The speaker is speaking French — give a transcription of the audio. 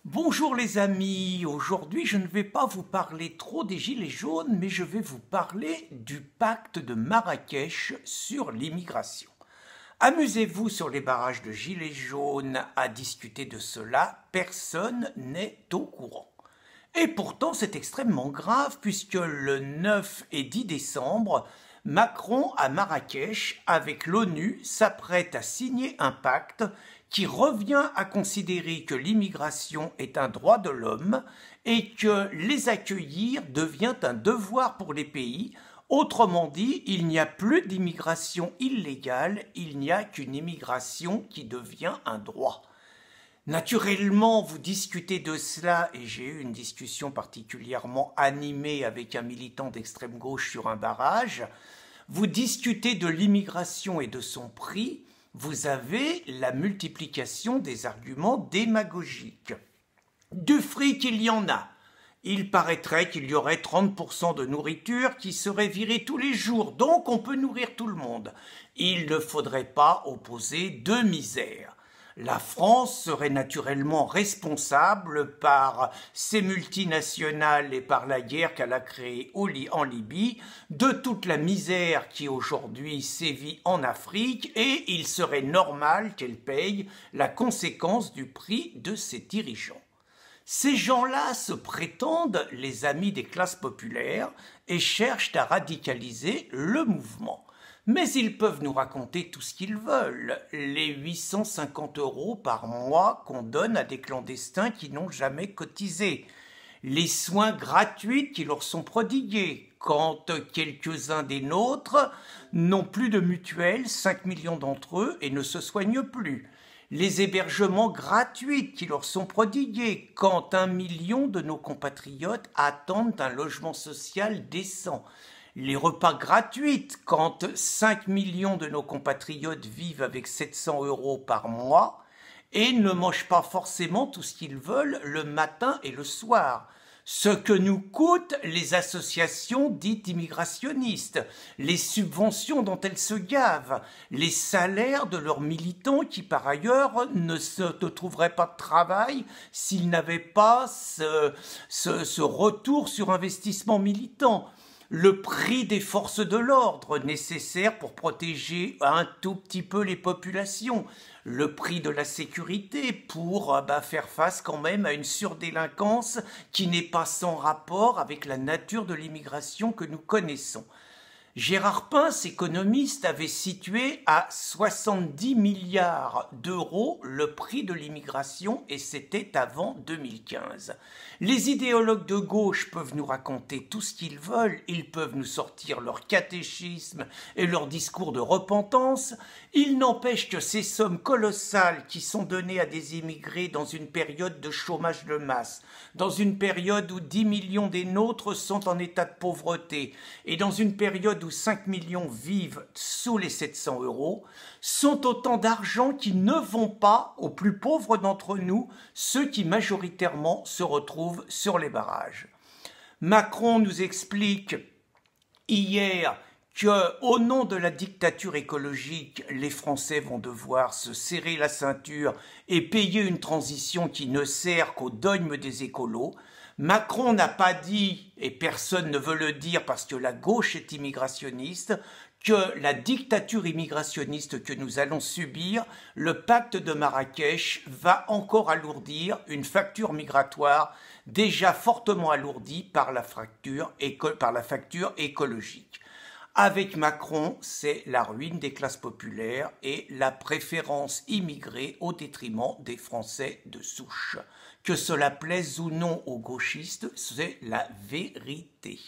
Bonjour les amis, aujourd'hui je ne vais pas vous parler trop des Gilets jaunes, mais je vais vous parler du pacte de Marrakech sur l'immigration. Amusez-vous sur les barrages de Gilets jaunes à discuter de cela, personne n'est au courant. Et pourtant c'est extrêmement grave puisque le 9 et 10 décembre, Macron à Marrakech, avec l'ONU, s'apprête à signer un pacte qui revient à considérer que l'immigration est un droit de l'homme et que les accueillir devient un devoir pour les pays. Autrement dit, il n'y a plus d'immigration illégale, il n'y a qu'une immigration qui devient un droit. Naturellement, vous discutez de cela, et j'ai eu une discussion particulièrement animée avec un militant d'extrême gauche sur un barrage, vous discutez de l'immigration et de son prix, vous avez la multiplication des arguments démagogiques. Du fric, il y en a. Il paraîtrait qu'il y aurait 30% de nourriture qui serait virée tous les jours, donc on peut nourrir tout le monde. Il ne faudrait pas opposer deux misères. La France serait naturellement responsable par ses multinationales et par la guerre qu'elle a créée en Libye de toute la misère qui aujourd'hui sévit en Afrique et il serait normal qu'elle paye la conséquence du prix de ses dirigeants. Ces gens-là se prétendent les amis des classes populaires et cherchent à radicaliser le mouvement. Mais ils peuvent nous raconter tout ce qu'ils veulent, les 850 € par mois qu'on donne à des clandestins qui n'ont jamais cotisé, les soins gratuits qui leur sont prodigués, quand quelques-uns des nôtres n'ont plus de mutuelle, 5 millions d'entre eux, et ne se soignent plus, les hébergements gratuits qui leur sont prodigués, quand 1 million de nos compatriotes attendent un logement social décent, les repas gratuits, quand 5 millions de nos compatriotes vivent avec 700 € par mois et ne mangent pas forcément tout ce qu'ils veulent le matin et le soir. Ce que nous coûtent les associations dites immigrationnistes, les subventions dont elles se gavent, les salaires de leurs militants qui par ailleurs ne trouveraient pas de travail s'ils n'avaient pas ce retour sur investissement militant. Le prix des forces de l'ordre nécessaires pour protéger un tout petit peu les populations, le prix de la sécurité pour faire face quand même à une surdélinquance qui n'est pas sans rapport avec la nature de l'immigration que nous connaissons. Gérard Pins, économiste, avait situé à 70 milliards d'euros le prix de l'immigration et c'était avant 2015. Les idéologues de gauche peuvent nous raconter tout ce qu'ils veulent, ils peuvent nous sortir leur catéchisme et leur discours de repentance. Il n'empêche que ces sommes colossales qui sont données à des immigrés dans une période de chômage de masse, dans une période où 10 millions des nôtres sont en état de pauvreté et dans une période où 5 millions vivent sous les 700 €, sont autant d'argent qui ne vont pas aux plus pauvres d'entre nous, ceux qui majoritairement se retrouvent sur les barrages. Macron nous explique hier qu'au nom de la dictature écologique, les Français vont devoir se serrer la ceinture et payer une transition qui ne sert qu'au dogme des écolos. Macron n'a pas dit, et personne ne veut le dire parce que la gauche est immigrationniste, que la dictature immigrationniste que nous allons subir, le pacte de Marrakech, va encore alourdir une facture migratoire déjà fortement alourdie par la facture écologique. Avec Macron, c'est la ruine des classes populaires et la préférence immigrée au détriment des Français de souche. Que cela plaise ou non aux gauchistes, c'est la vérité.